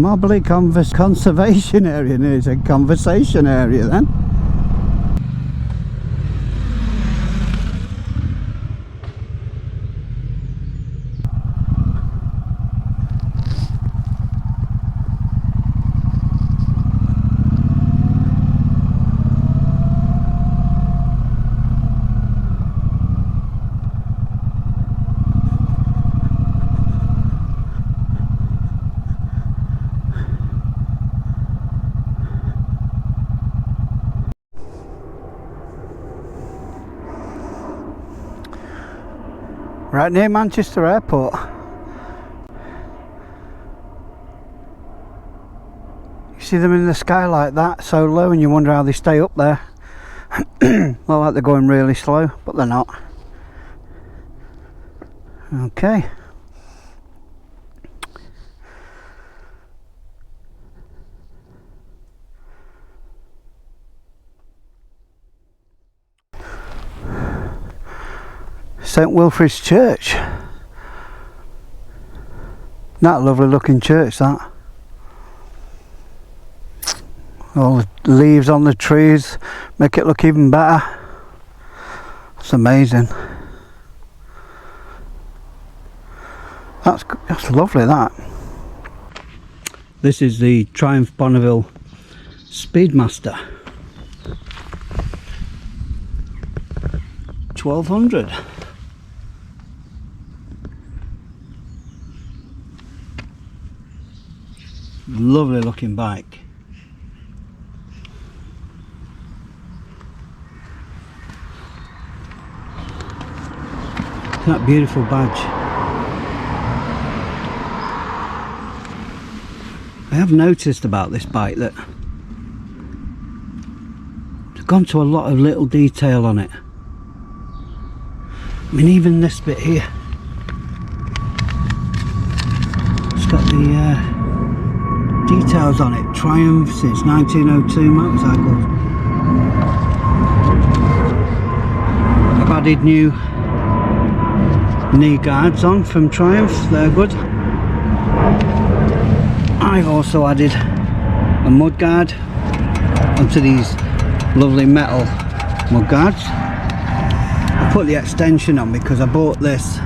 Mobley conservation area. There's a conversation area then. Right near Manchester Airport. You see them in the sky like that, so low, and you wonder how they stay up there. Look like they're going really slow, but they're not. Okay. St Wilfrid's Church. That lovely looking church, that. All the leaves on the trees make it look even better. It's amazing. That's lovely, that. This is the Triumph Bonneville Speedmaster. 1200. Lovely looking bike. That beautiful badge. I have noticed about this bike that they've gone to a lot of little detail on it. I mean, even this bit here, it's got the details on it. Triumph since 1902 motorcycles. I've added new knee guards on from Triumph, they're good. I've also added a mud guard onto these lovely metal mud guards. I put the extension on because I bought this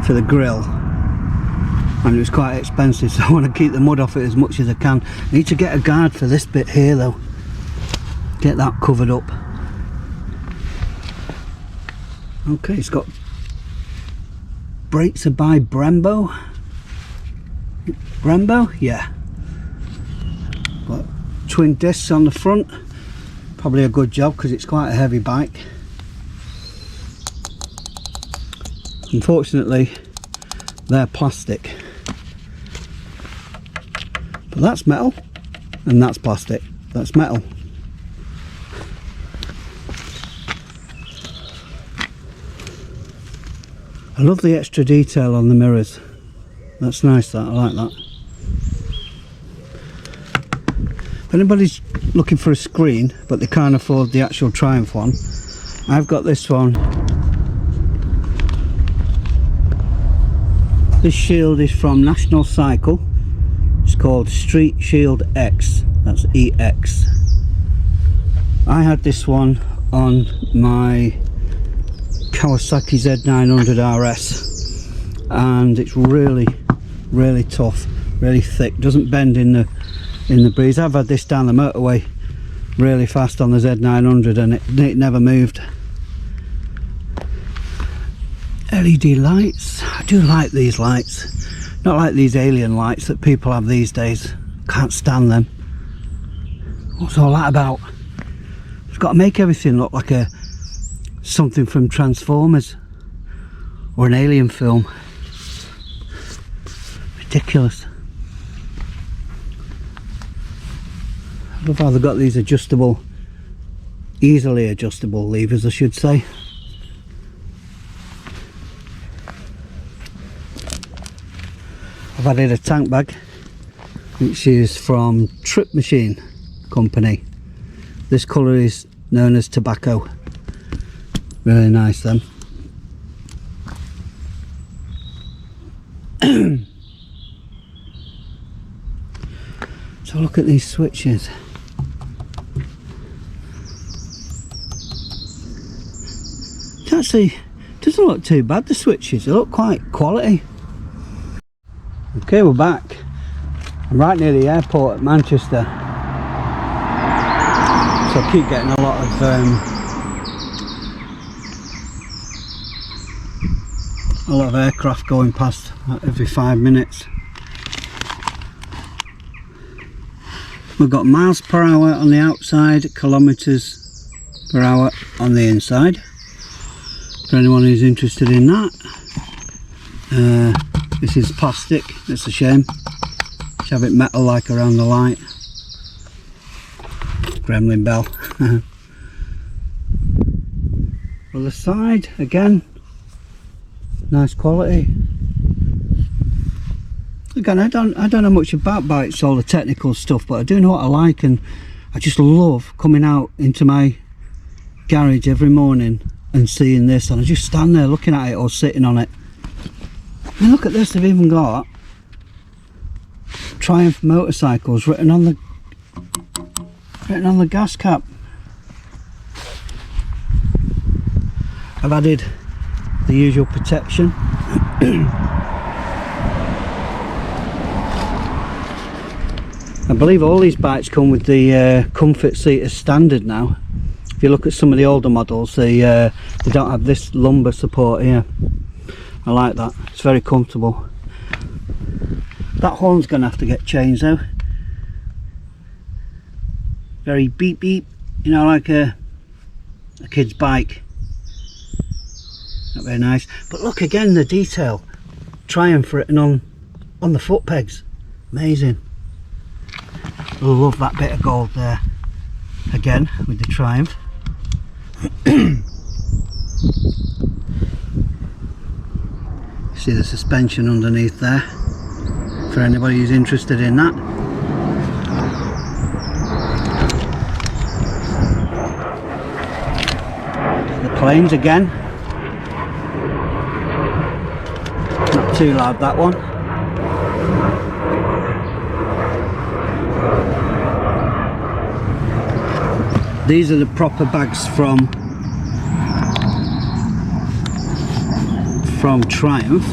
for the grill and it was quite expensive, so I want to keep the mud off it as much as I can. I need to get a guard for this bit here though, get that covered up. Okay, it's got brakes are by Brembo. Brembo, yeah. Got twin discs on the front, probably a good job because it's quite a heavy bike. Unfortunately they're plastic, but that's metal and that's plastic. That's metal. I love the extra detail on the mirrors. That's nice, that. I like that. If anybody's looking for a screen but they can't afford the actual Triumph one, I've got this one. This shield is from National Cycle. It's called Street Shield X. That's EX. I had this one on my Kawasaki Z900 RS and it's really tough, really thick, doesn't bend in the breeze. I've had this down the motorway really fast on the Z900 and it never moved. LED lights, I do like these lights, not like these alien lights that people have these days. Can't stand them. What's all that about? It's got to make everything look like something from Transformers or an alien film. Ridiculous. I love how they've got these adjustable, easily adjustable levers, I should say. I've added a tank bag which is from Trip Machine Company. This colour is known as tobacco. Really nice then. So look at these switches. It actually doesn't look too bad, the switches, they look quite quality. Okay, we're back. I'm right near the airport at Manchester. So I keep getting a lot of aircraft going past every 5 minutes. We've got miles per hour on the outside, kilometres per hour on the inside. For anyone who's interested in that. This is plastic, that's a shame. Should have it metal like around the light. Gremlin bell. Other side, again, nice quality. Again, I don't know much about bikes, all the technical stuff, but I do know what I like, and I just love coming out into my garage every morning and seeing this, and I just stand there looking at it or sitting on it. And look at this, they've even got Triumph motorcycles written on the gas cap. I've added the usual protection. I believe all these bikes come with the comfort seat as standard now. If you look at some of the older models, they don't have this lumbar support here. I like that, it's very comfortable. That horn's going to have to get changed though. Very beep beep, you know, like a kid's bike. Not very nice. But look again, the detail. Triumph written on the foot pegs. Amazing. I love that bit of gold there. Again, with the Triumph. See the suspension underneath there. For anybody who's interested in that. The planes again. Not too loud, that one. These are the proper bags from Triumph.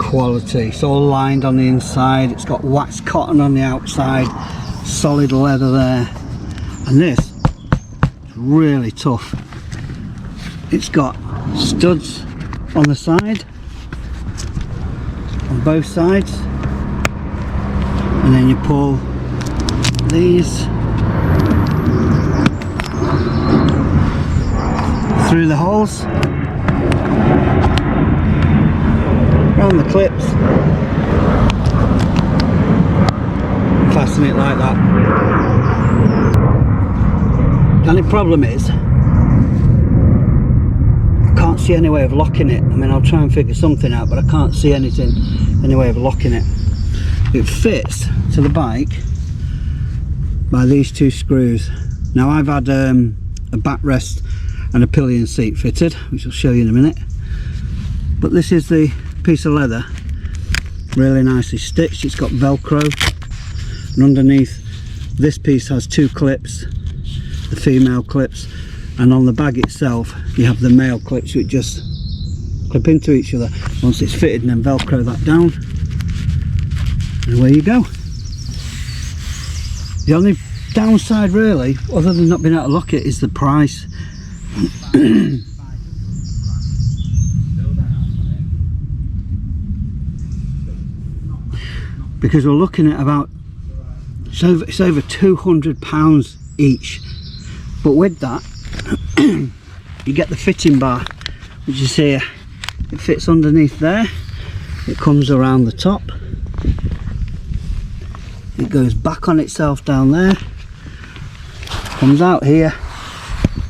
Quality. It's all lined on the inside. It's got waxed cotton on the outside. Solid leather there. And this is really tough. It's got studs on the side, on both sides, and then you pull these through the holes, around the clips, fasten it like that. The only problem is I can't see any way of locking it. I mean, I'll try and figure something out, but I can't see any way of locking it. It fits to the bike by these two screws. Now I've had a backrest and a pillion seat fitted, which I'll show you in a minute, but this is the piece of leather, really nicely stitched. It's got velcro, and underneath this piece has two clips, the female clips, and on the bag itself you have the male clips which just clip into each other once it's fitted, and then velcro that down, and away you go. The only downside really, other than not being able to lock it, is the price. Because we're looking at about, it's over £200 each, but with that you get the fitting bar, which is here. It fits underneath there, it comes around the top, it goes back on itself down there, comes out here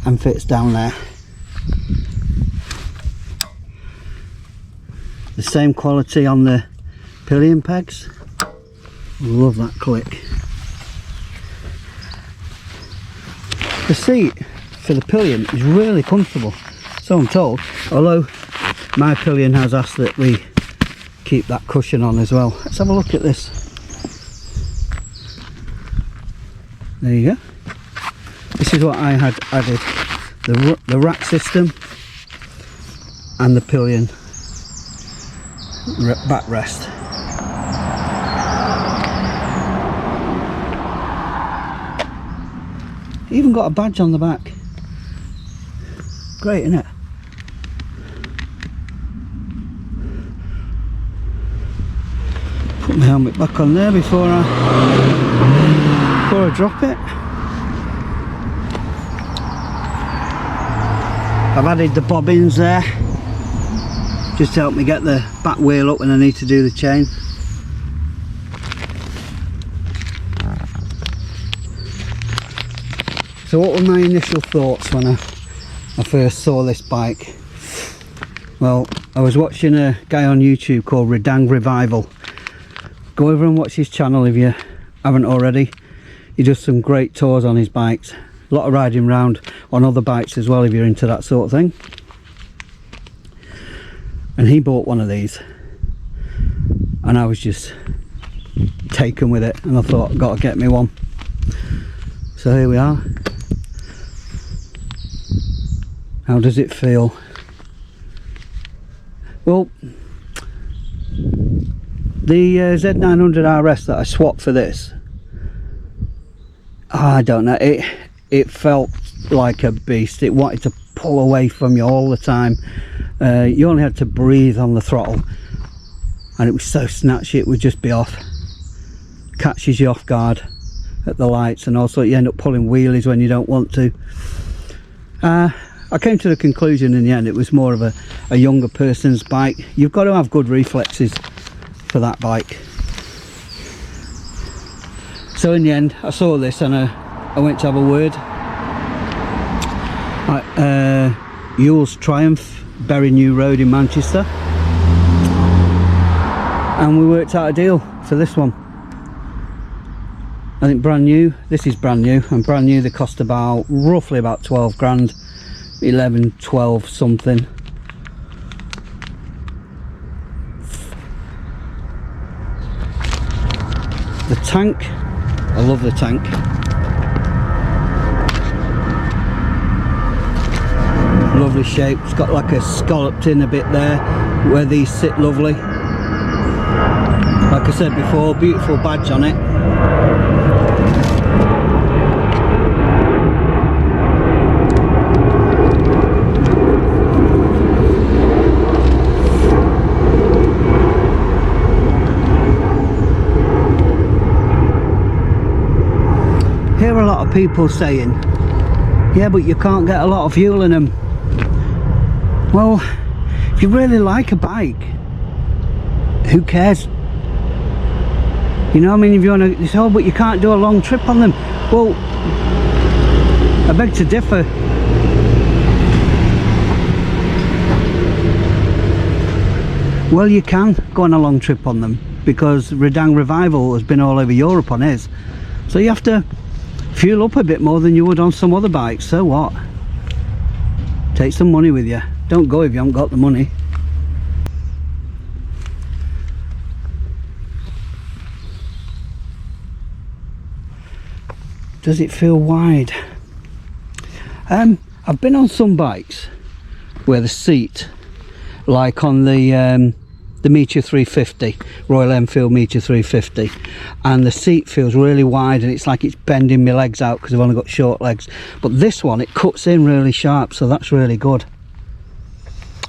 and fits down there. The same quality on the pillion pegs. Love that click. The seat for the pillion is really comfortable, so I'm told, although my pillion has asked that we keep that cushion on as well. Let's have a look at this. There you go. This is what I had added. The rack system and the pillion backrest. Even got a badge on the back. Great, isn't it? Put my helmet back on there before I drop it. I've added the bobbins there just to help me get the back wheel up when I need to do the chain. So what were my initial thoughts when I first saw this bike? Well, I was watching a guy on YouTube called Redang Revival. Go over and watch his channel if you haven't already. He does some great tours on his bikes. A lot of riding around on other bikes as well if you're into that sort of thing. And he bought one of these. And I was just taken with it. And I thought, I've got to get me one. So here we are. How does it feel? Well, the Z900 RS that I swapped for this, I don't know, it felt like a beast. It wanted to pull away from you all the time. You only had to breathe on the throttle and it was so snatchy, it would just be off. Catches you off guard at the lights, and also you end up pulling wheelies when you don't want to. I came to the conclusion in the end it was more of a younger person's bike. You've got to have good reflexes for that bike. So in the end I saw this and I went to have a word. Ewell's Triumph, Bury New Road in Manchester, and we worked out a deal for this one. I think brand new, this is brand new, and brand new they cost about, roughly about 12 grand, 11, 12 something. The tank, I love the tank. Lovely shape, it's got like a scalloped in a bit there where these sit lovely. Like I said before, beautiful badge on it. Hear a lot of people saying, yeah, but you can't get a lot of fuel in them. Well, if you really like a bike, who cares? You know what I mean? If you want to, say, oh, but you can't do a long trip on them. Well, I beg to differ. Well, you can go on a long trip on them because Redang Revival has been all over Europe on his. So you have to fuel up a bit more than you would on some other bikes. So what? Take some money with you. Don't go if you haven't got the money. Does it feel wide? I've been on some bikes where the seat, like on the Meteor 350, Royal Enfield Meteor 350, and the seat feels really wide and it's like it's bending my legs out because I've only got short legs. But this one, it cuts in really sharp, so that's really good.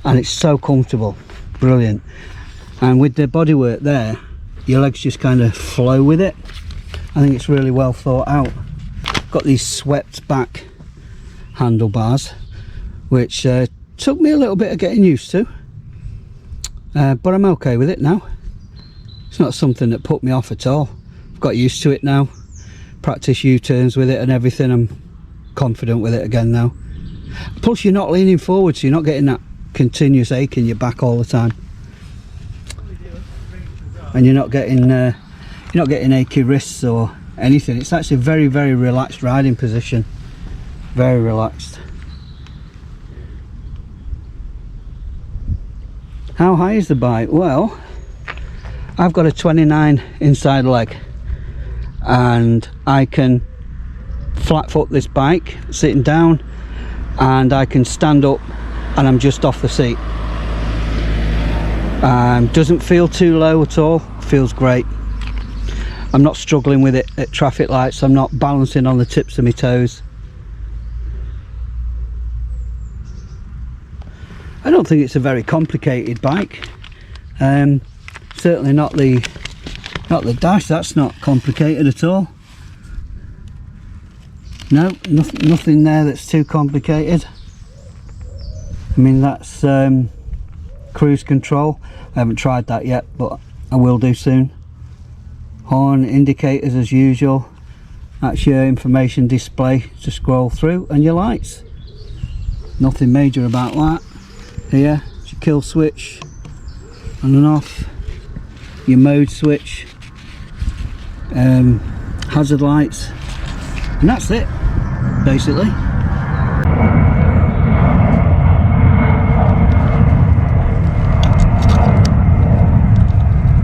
And it's so comfortable, brilliant. And with the bodywork there, your legs just kind of flow with it. I think it's really well thought out. Got these swept back handlebars, which took me a little bit of getting used to, but I'm okay with it now. It's not something that put me off at all. I've got used to it now, practice U-turns with it and everything. I'm confident with it again now. Plus you're not leaning forward, so you're not getting that continuous ache in your back all the time, and you're not getting achy wrists or anything. It's actually a very, very relaxed riding position, very relaxed. How high is the bike? Well, I've got a 29 inside leg, and I can flat foot this bike sitting down, and I can stand up and I'm just off the seat. Doesn't feel too low at all, feels great. I'm not struggling with it at traffic lights, I'm not balancing on the tips of my toes. I don't think it's a very complicated bike. Certainly not the dash, that's not complicated at all. No, nothing there that's too complicated. I mean, that's cruise control. I haven't tried that yet, but I will do soon. Horn indicators as usual. That's your information display to scroll through, and your lights. Nothing major about that. Here, it's your kill switch, on and off. Your mode switch. Hazard lights. And that's it, basically.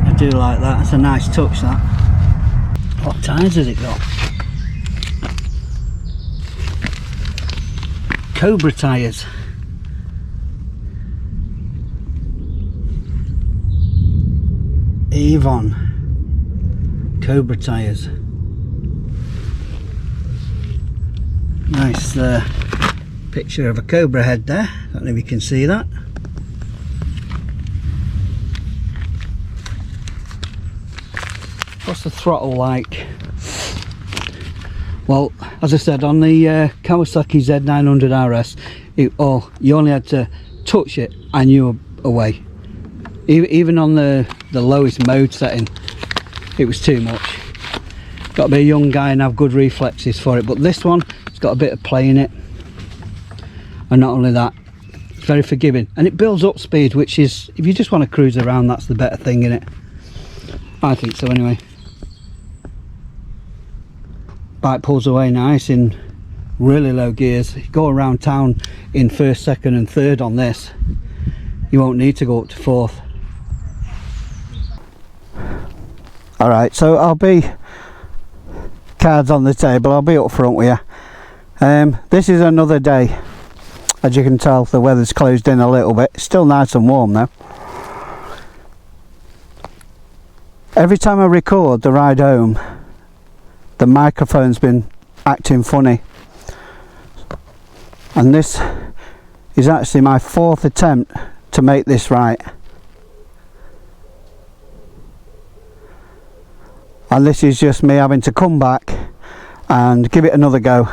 I do like that, it's a nice touch, that. What tyres has it got? Cobra tyres. Avon Cobra tyres. Nice picture of a cobra head there. Don't know if you can see that. What's the throttle like? Well, as I said, on the Kawasaki Z900 RS, you only had to touch it and you were away. Even on the lowest mode setting, it was too much. Got to be a young guy and have good reflexes for it, but this one, it's got a bit of play in it. And not only that, it's very forgiving, and it builds up speed, which is, if you just want to cruise around, that's the better thing in it. I think so anyway. Bike pulls away nice in really low gears. You go around town in first, second and third on this. You won't need to go up to fourth. Alright, so I'll be, cards on the table, I'll be up front with you. This is another day. As you can tell, the weather's closed in a little bit. It's still nice and warm though. Every time I record the ride home, the microphone's been acting funny. And this is actually my fourth attempt to make this right. And this is just me having to come back and give it another go.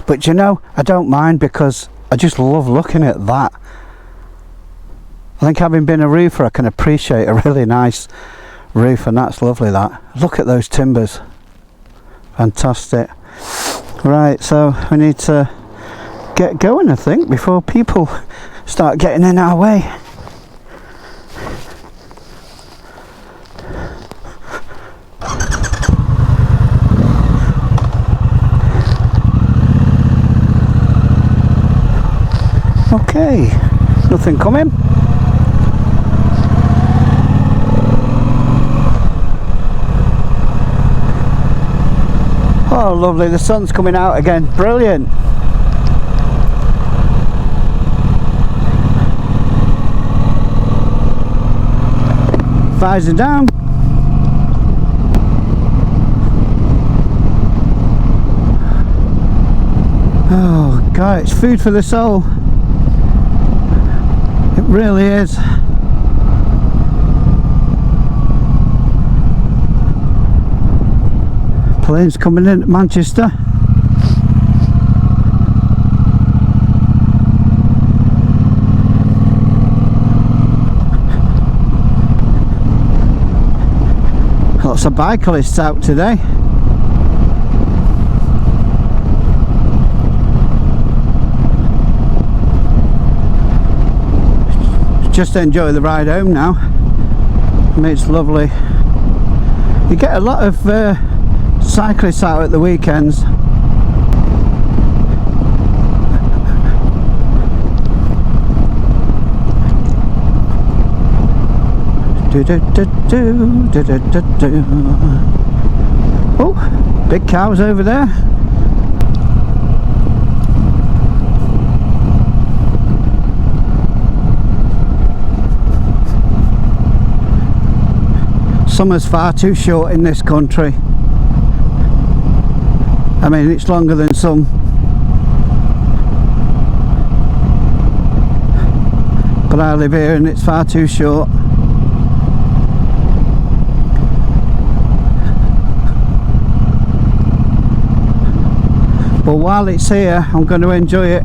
But you know, I don't mind, because I just love looking at that. I think, having been a roofer, I can appreciate a really nice roof, and that's lovely. That, look at those timbers, fantastic. Right, so we need to get going, I think, before people start getting in our way. Okay, nothing coming. Oh lovely, the sun's coming out again, brilliant. Visor down. Oh god, it's food for the soul. It really is. Planes coming in at Manchester. Lots of bicyclists out today. Just enjoy the ride home now. I mean, it's lovely. You get a lot of cyclists out at the weekends. Oh, big cows over there. Summer's far too short in this country. I mean, it's longer than some. But I live here and it's far too short. But while it's here, I'm going to enjoy it.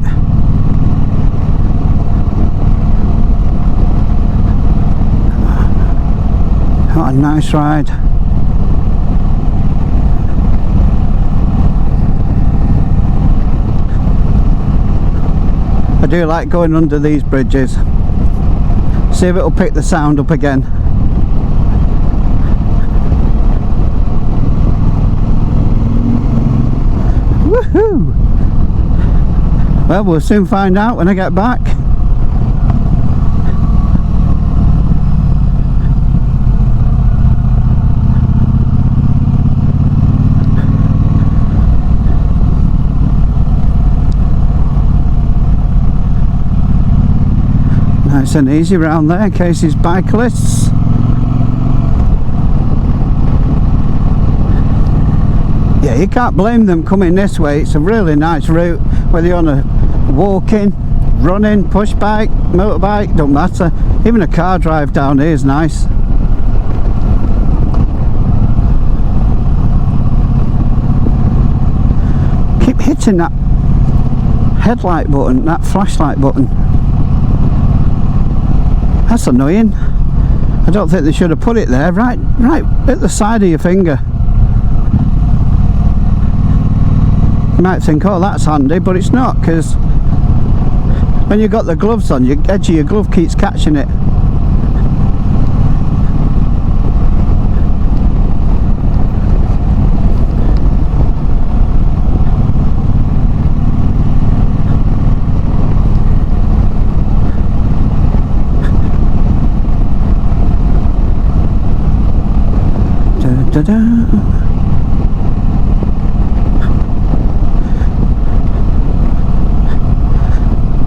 What a nice ride. I do like going under these bridges. See if it'll pick the sound up again. Woohoo! Well, we'll soon find out when I get back. Nice and easy round there in case it's bikelists. Yeah, you can't blame them coming this way. It's a really nice route, whether you're on a walking, running, push bike, motorbike, don't matter. Even a car drive down here is nice. Keep hitting that headlight button, that flashlight button. That's annoying. I don't think they should have put it there, right at the side of your finger. You might think, oh, that's handy, but it's not, because when you've got the gloves on, your edge of your glove keeps catching it.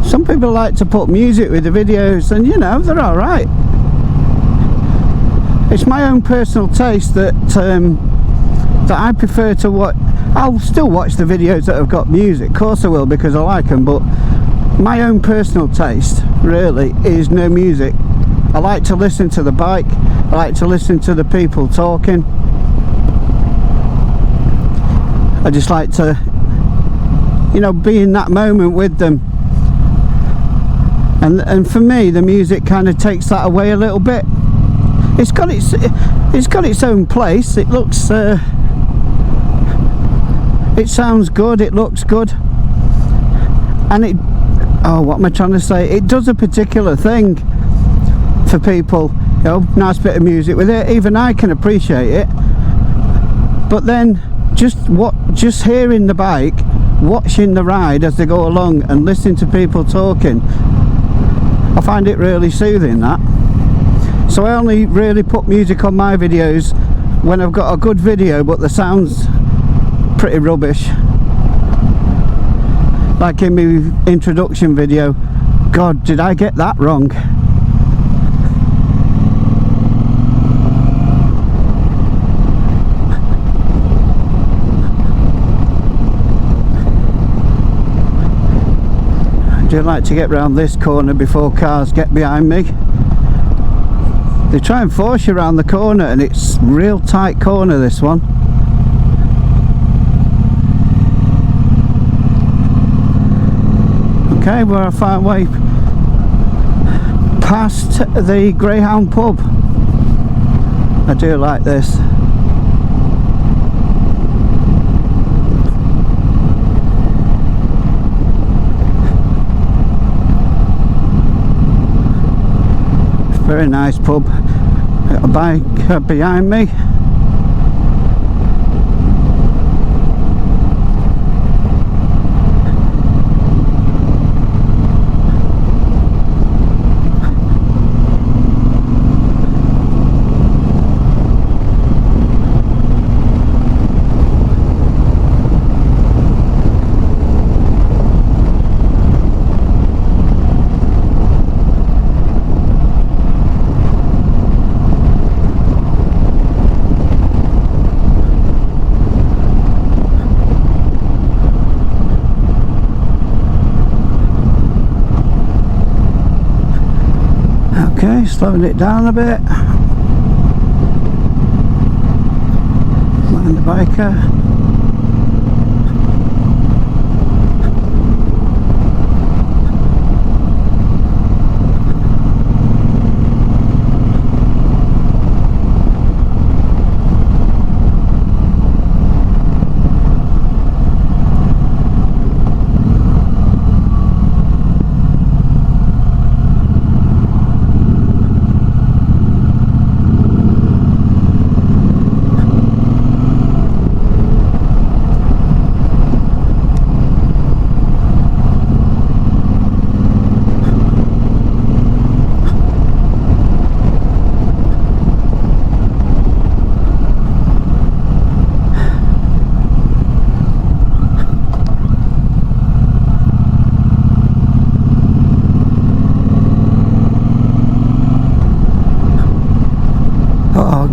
Some people like to put music with the videos, and you know, they're alright. It's my own personal taste that that I prefer to watch. I'll still watch the videos that have got music, of course I will, because I like them, but my own personal taste really is no music. I like to listen to the bike, I like to listen to the people talking. I just like to, you know, be in that moment with them. And for me, the music kind of takes that away a little bit. It's got its own place. It looks, it sounds good. It looks good, and it. Oh, what am I trying to say? It does a particular thing for people. You know, nice bit of music with it. Even I can appreciate it. But then, just hearing the bike, watching the ride as they go along, and listening to people talking, I find it really soothing, that. So I only really put music on my videos when I've got a good video but the sound's pretty rubbish. Like in my introduction video. God, did I get that wrong? I like to get round this corner before cars get behind me. They try and force you around the corner, and it's a real tight corner, this one. Okay, we're a far way past the Greyhound pub. I do like this. Very nice pub. Got a bike behind me. Okay, slowing it down a bit. Mind the biker.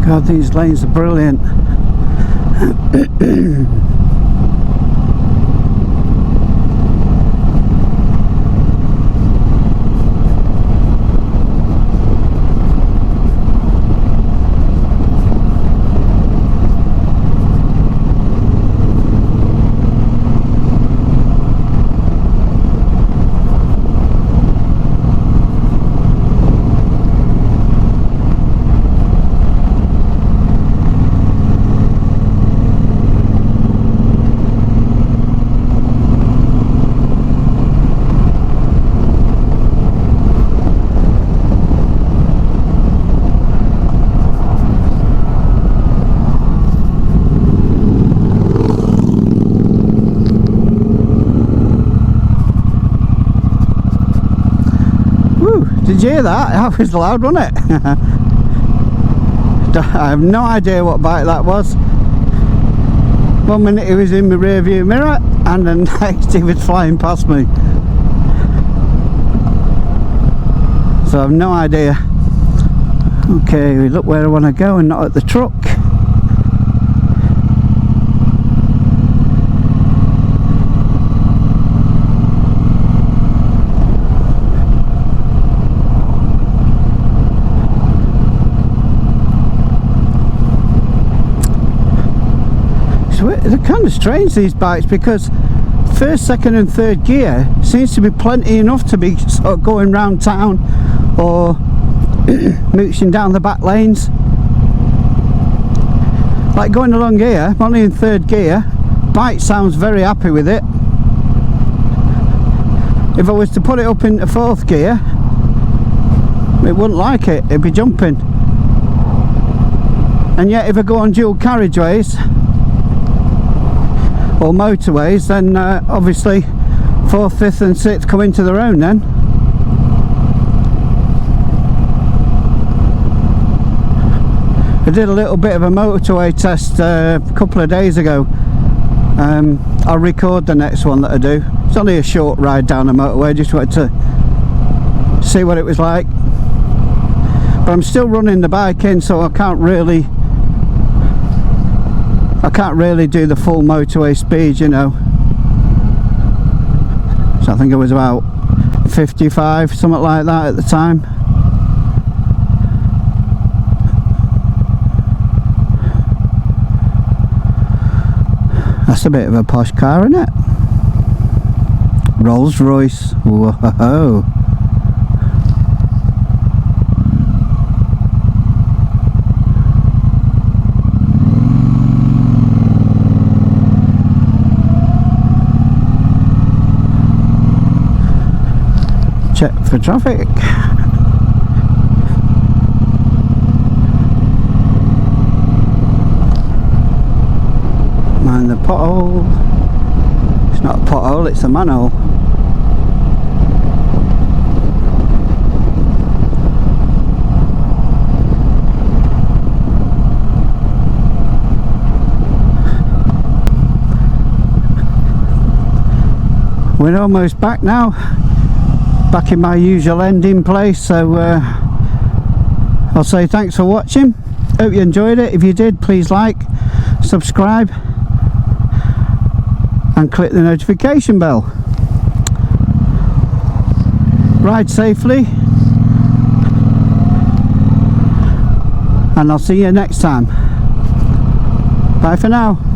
God, these lanes are brilliant. Did you hear that? That was loud, wasn't it? I have no idea what bike that was. One minute he was in my rear view mirror and the next he was flying past me. So I have no idea. Okay, look where I want to go and not at the truck. They're kind of strange, these bikes, because first, second and third gear seems to be plenty enough to be sort of going round town or mooching down the back lanes. Like going along here, I'm only in third gear, bike sounds very happy with it. If I was to put it up into fourth gear, it wouldn't like it, it'd be jumping. And yet if I go on dual carriageways or motorways, then obviously 4th, 5th and 6th come into their own then. I did a little bit of a motorway test a couple of days ago. I'll record the next one that I do. It's only a short ride down a motorway, just wanted to see what it was like. But I'm still running the bike in, so I can't really do the full motorway speed, you know. So I think it was about 55, something like that at the time. That's a bit of a posh car, isn't it? Rolls Royce. Whoa. Check for traffic. Mind the pothole. It's not a pothole, it's a manhole. We're almost back now. Back in my usual ending place, so I'll say thanks for watching. Hope you enjoyed it. If you did, please like, subscribe and click the notification bell. Ride safely and I'll see you next time. Bye for now.